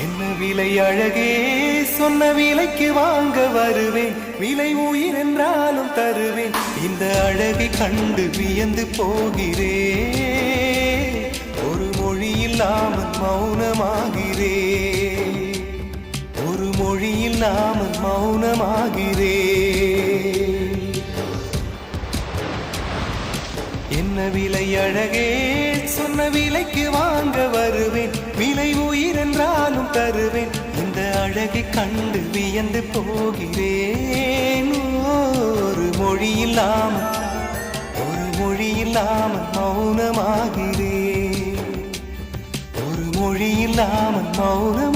என்ன விலை அழகே, சொன்ன விலைக்கு வாங்க வருவேன். விலை உயிர் என்றாலும் தருவேன். இந்த அழகை கண்டு வியந்து போகிறேன். ஒரு மொழி இல்லாமல் மௌனமாகிறேன். ஒரு மொழி இல்லாமல் மௌனமாகிறேன். என்ன விலை அழகே, சொன்ன விலைக்கு வாங்க வருவேன். விலை உயிர் என்றாலும் தருவேன். இந்த அழகை கண்டு வியந்து போகிறேன். ஒரு மொழி இல்லாமல் மௌனமாகிறேன். ஒரு மொழி இல்லாமல் மௌனம்